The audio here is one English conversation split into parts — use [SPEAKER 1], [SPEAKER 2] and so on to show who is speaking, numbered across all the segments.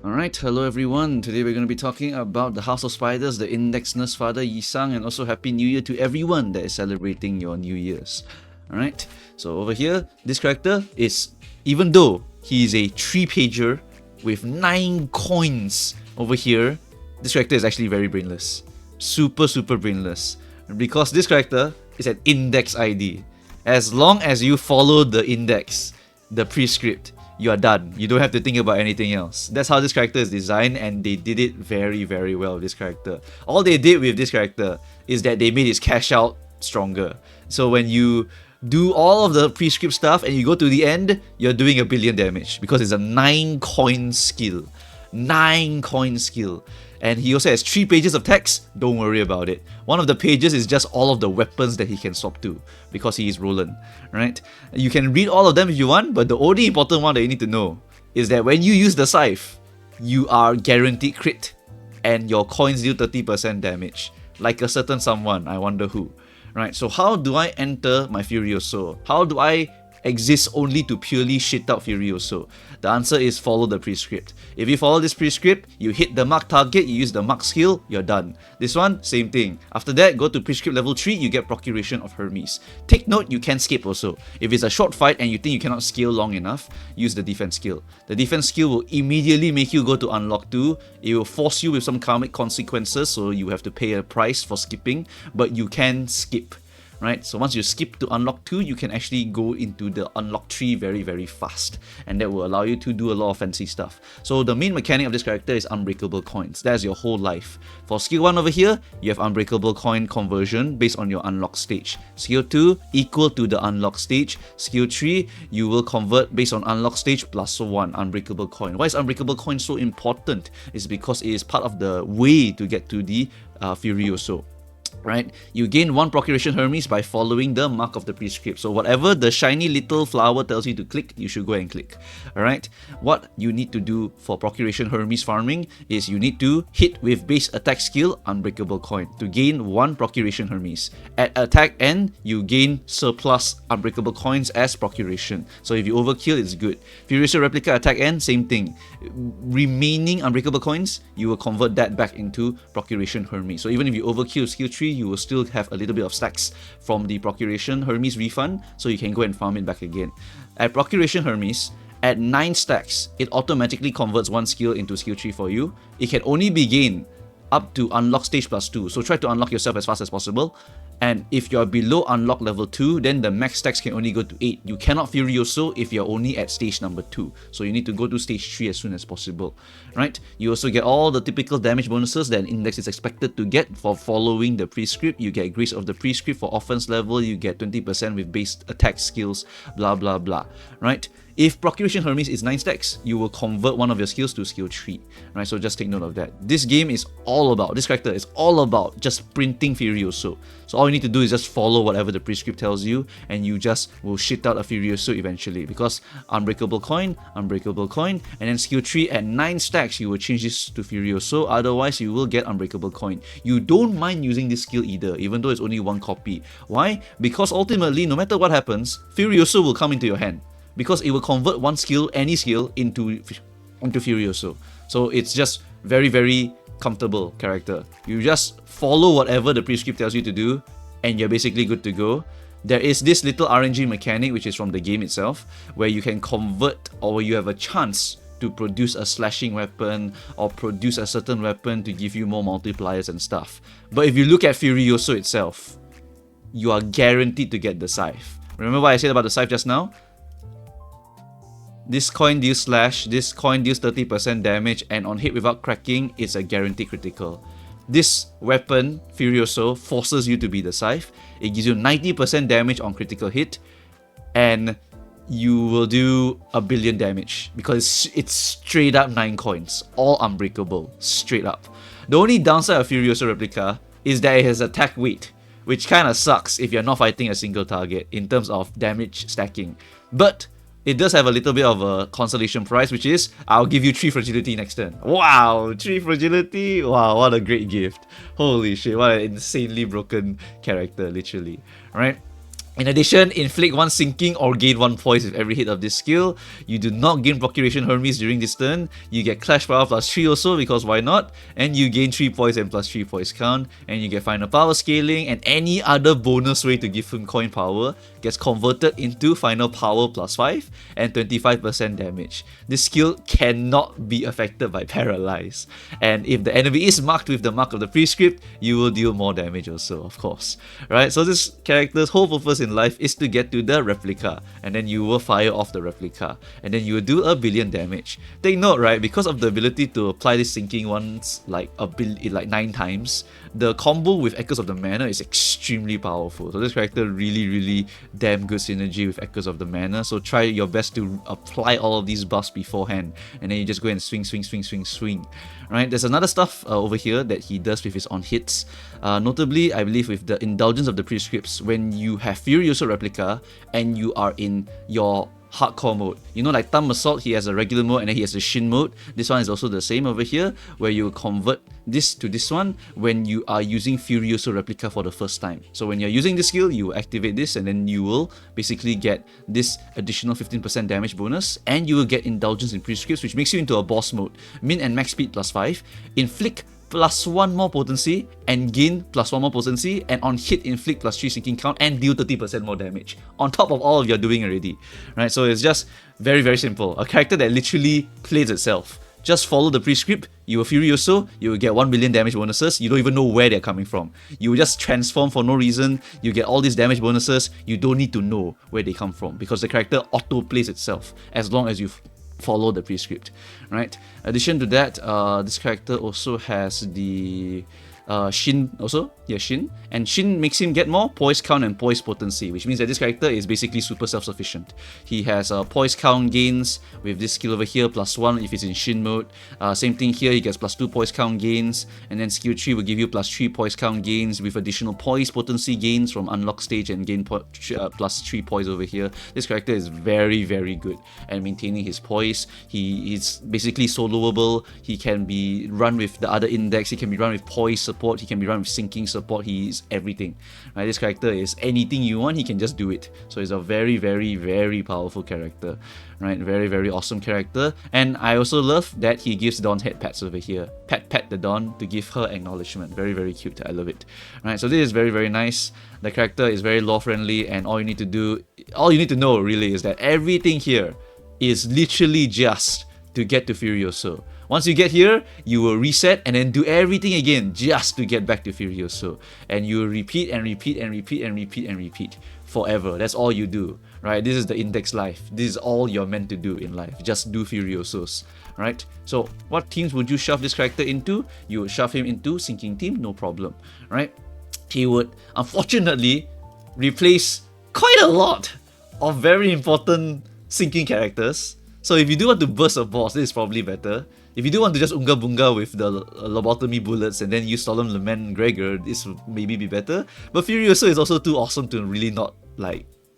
[SPEAKER 1] Alright, hello everyone. Today we're going to be talking about the House of Spiders, the Index Nursefather, Yisang, and also Happy New Year to everyone that is celebrating your New Year's. Alright, so over here, this character is, even though he is a 3-pager with 9 coins over here, this character is actually very brainless. Super brainless. Because this character is an index ID. As long as you follow the index, the prescript, you are done. You don't have to think about anything else. That's how this character is designed, and they did it very well with this character. All they did with this character is that they made his cash out stronger. So when you do all of the prescript stuff and you go to the end, you're doing a billion damage because it's a 9 coin skill. 9 coin skill. And he also has 3 pages of text. Don't worry about it. One of the pages is just all of the weapons that he can swap to because he is Roland, right? You can read all of them if you want, but the only important one that you need to know is that when you use the scythe, you are guaranteed crit and your coins deal 30% damage. Like a certain someone, I wonder who. Right, so how do I enter my Furioso? How do I exist only to purely shit out Furioso? The answer is follow the prescript. If you follow this prescript, you hit the mark target, you use the mark skill, you're done. This one, same thing. After that, go to prescript level 3, you get Procuration of Hermes. Take note, you can skip also. If it's a short fight and you think you cannot scale long enough, use the defense skill. The defense skill will immediately make you go to unlock 2. It will force you with some karmic consequences, so you have to pay a price for skipping, but you can skip. Right, so once you skip to unlock 2, you can actually go into the unlock 3 very fast, and that will allow you to do a lot of fancy stuff. So the main mechanic of this character is unbreakable coins. That's your whole life. For skill 1 over here, you have unbreakable coin conversion based on your unlock stage. Skill 2 equal to the unlock stage. Skill 3 you will convert based on unlock stage plus 1 unbreakable coin. Why is unbreakable coin so important? It's because it is part of the way to get to the Furioso. Right, you gain 1 Procuration Hermes by following the mark of the prescript. So whatever the shiny little flower tells you to click, you should go and click. Alright, what you need to do for Procuration Hermes farming is you need to hit with base attack skill Unbreakable Coin to gain 1 Procuration Hermes. At attack end, you gain surplus Unbreakable Coins as Procuration. So if you overkill, it's good. Furioso Replica attack end, same thing. Remaining Unbreakable Coins, you will convert that back into Procuration Hermes. So even if you overkill skill 3, you will still have a little bit of stacks from the Procuration Hermes refund, so you can go and farm it back again. At Procuration Hermes, at 9 stacks, it automatically converts 1 skill into skill 3 for you. It can only be gained up to unlock stage plus 2, so try to unlock yourself as fast as possible. And if you're below unlock level 2, then the max stacks can only go to 8. You cannot Furioso if you're only at stage number 2. So you need to go to stage 3 as soon as possible. Right? You also get all the typical damage bonuses that an index is expected to get for following the prescript. You get Grace of the Prescript for offense level. You get 20% with base attack skills. Blah blah blah. Right? If Procuration Hermes is 9 stacks, you will convert one of your skills to skill 3. Right? So just take note of that. This game is all about, this character is all about just printing Furioso. So all you need to do is just follow whatever the prescript tells you, and you just will shit out a Furioso eventually. Because Unbreakable Coin, and then skill 3 at 9 stacks, you will change this to Furioso. Otherwise, you will get Unbreakable Coin. You don't mind using this skill either, even though it's only 1 copy. Why? Because ultimately, no matter what happens, Furioso will come into your hand. Because it will convert 1 skill, any skill, into Furioso. So it's just very comfortable character. You just follow whatever the prescript tells you to do, and you're basically good to go. There is this little RNG mechanic, which is from the game itself, where you can convert, or you have a chance to produce a slashing weapon or produce a certain weapon to give you more multipliers and stuff. But if you look at Furioso itself, you are guaranteed to get the scythe. Remember what I said about the scythe just now? This coin deals slash, this coin deals 30% damage, and on hit without cracking, it's a guaranteed critical. This weapon, Furioso, forces you to be the scythe. It gives you 90% damage on critical hit, and you will do a billion damage because it's straight up 9 coins, all unbreakable, straight up. The only downside of Furioso Replica is that it has attack weight, which kind of sucks if you're not fighting a single target in terms of damage stacking. But it does have a little bit of a consolation prize, which is, I'll give you 3 fragility next turn. Wow, 3 fragility? Wow, what a great gift. Holy shit, what an insanely broken character, literally. Alright? In addition, inflict 1 sinking or gain 1 poise with every hit of this skill. You do not gain Procuration Hermes during this turn. You get Clash Power +3 also, because why not? And you gain 3 poise and +3 poise count. And you get Final Power Scaling, and any other bonus way to give him coin power gets converted into Final Power +5 and 25% damage. This skill cannot be affected by Paralyze. And if the enemy is marked with the mark of the prescript, you will deal more damage also, of course. Right? So this character's whole purpose in life is to get to the replica, and then you will fire off the replica, and then you will do 1 billion damage. Take note, right, because of the ability to apply this sinking once like 9 times, the combo with Echoes of the Manor is extremely powerful. So this character really damn good synergy with Echoes of the Manor. So try your best to apply all of these buffs beforehand, and then you just go and swing. Right? There's another stuff over here that he does with his on hits. Notably, I believe with the Indulgence of the Prescripts, when you have Furioso Replica and you are in your hardcore mode. You know, like Thumb Assault, he has a regular mode and then he has a Shin mode. This one is also the same over here, where you convert this to this one when you are using Furioso Replica for the first time. So when you're using this skill, you activate this, and then you will basically get this additional 15% damage bonus, and you will get Indulgence in Prescripts, which makes you into a boss mode. Min and max speed +5, inflict +1 more potency, and gain +1 more potency, and on hit inflict +3 sinking count, and deal 30% more damage on top of all you're doing already. Right? So it's just very simple. A character that literally plays itself. Just follow the prescript, you will Furioso, you will get 1 billion damage bonuses, you don't even know where they're coming from. You will just transform for no reason, you get all these damage bonuses, you don't need to know where they come from, because the character auto-plays itself as long as you follow the prescript, right? In addition to that, this character also has the Shin also, Shin, and Shin makes him get more poise count and poise potency, which means that this character is basically super self-sufficient. He has poise count gains with this skill over here, +1 if it's in Shin mode. Same thing here, he gets +2 poise count gains, and then skill 3 will give you +3 poise count gains with additional poise potency gains from unlock stage, and gain +3 poise over here. This character is very good at maintaining his poise. He is basically soloable. He can be run with the other index, he can be run with poise support, he can be run with sinking support, he is everything. Right? This character is anything you want, he can just do it. So he's a very powerful character. Right? Very awesome character. And I also love that he gives Dawn head pats over here. Pat the Dawn to give her acknowledgement. Very cute. I love it. Right? So this is very nice. The character is very lore friendly, and all you need to know really is that everything here is literally just to get to Furioso. Once you get here, you will reset and then do everything again just to get back to Furioso. And you will repeat forever. That's all you do, right? This is the index life. This is all you're meant to do in life. Just do Furiosos, right? So what teams would you shove this character into? You would shove him into Sinking Team, no problem, right? He would, unfortunately, replace quite a lot of very important sinking characters. So if you do want to burst a boss, this is probably better. If you do want to just Unga Bunga with the lobotomy bullets and then use Solemn Lament Gregor, this would maybe be better. But Furioso is also too awesome to really not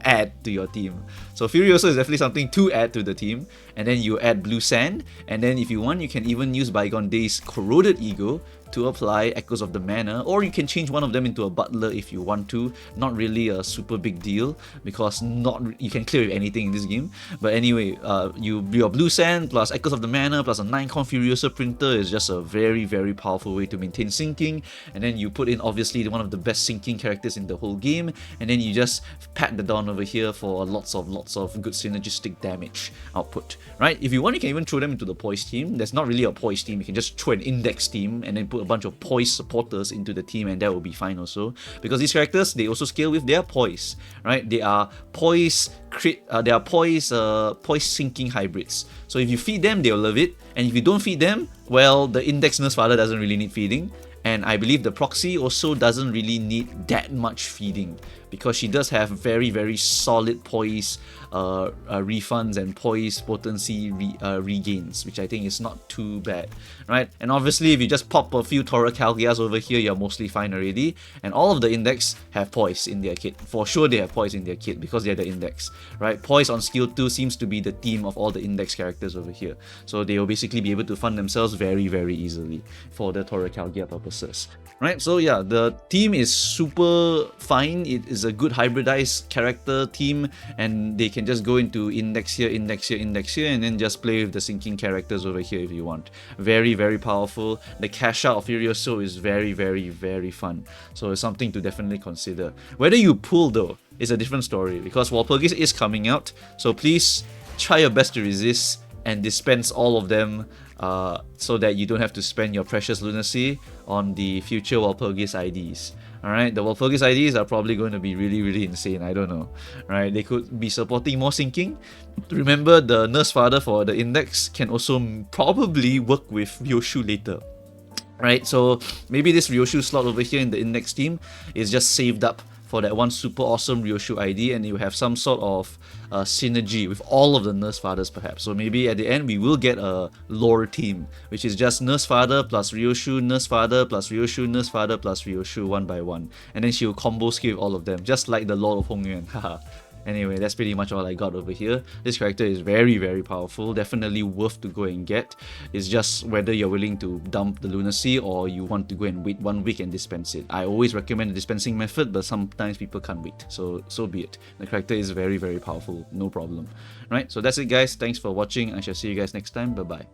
[SPEAKER 1] add to your team. So Furioso is definitely something to add to the team. And then you add Blue Sand, and then if you want, you can even use Bygone Days Corroded Ego to apply Echoes of the Manor, or you can change one of them into a butler if you want to. Not really a super big deal, because you can clear with anything in this game. But anyway, your Blue Sand plus Echoes of the Manor plus a 9-con Furioso printer is just a very powerful way to maintain sinking. And then you put in obviously one of the best sinking characters in the whole game, and then you just pat the Dawn over here for lots of good synergistic damage output. Right? If you want, you can even throw them into the Poise team. There's not really a Poise team. You can just throw an Index team and then put a bunch of Poise supporters into the team, and that will be fine also. Because these characters, they also scale with their Poise. Right? They are Poise sinking hybrids. So if you feed them, they'll love it. And if you don't feed them, well, the Index Nursefather doesn't really need feeding. And I believe the Proxy also doesn't really need that much feeding, because she does have very solid poise refunds and poise potency regains, which I think is not too bad, right? And obviously, if you just pop a few Toracalgias over here, you're mostly fine already. And all of the index have poise in their kit. For sure, they have poise in their kit because they're the index, right? Poise on skill 2 seems to be the theme of all the index characters over here. So they will basically be able to fund themselves very easily for the Toracalgia purposes. universes. Right, so yeah, the team is super fine. It is a good hybridized character team, and they can just go into index here, index here, index here, and then just play with the sinking characters over here if you want. Very, very powerful. The cash out of Furioso is very, very, very fun. So it's something to definitely consider. Whether you pull though is a different story, because Walpurgis is coming out. So please try your best to resist and dispense all of them, so that you don't have to spend your precious lunacy on the future Walpurgis IDs. Alright, the Walpurgis IDs are probably going to be really, really insane. I don't know. Right, they could be supporting more sinking. Remember, the Nursefather for the index can also probably work with Ryoshu later. Right, so maybe this Ryoshu slot over here in the index team is just saved up for that one super awesome Ryoshu ID, and you have some sort of synergy with all of the Nursefathers perhaps. So maybe at the end we will get a lore team, which is just Nursefather plus Ryoshu, Nursefather plus Ryoshu, Nursefather plus Ryoshu one by one. And then she will combo skill all of them, just like the Lord of Hongyuan. Haha. Anyway, that's pretty much all I got over here. This character is very, very powerful, definitely worth to go and get. It's just whether you're willing to dump the lunacy or you want to go and wait 1 week and dispense it. I always recommend the dispensing method, but sometimes people can't wait, so be it. The character is very, very powerful, no problem. Right, so that's it guys, thanks for watching. I shall see you guys next time, bye bye.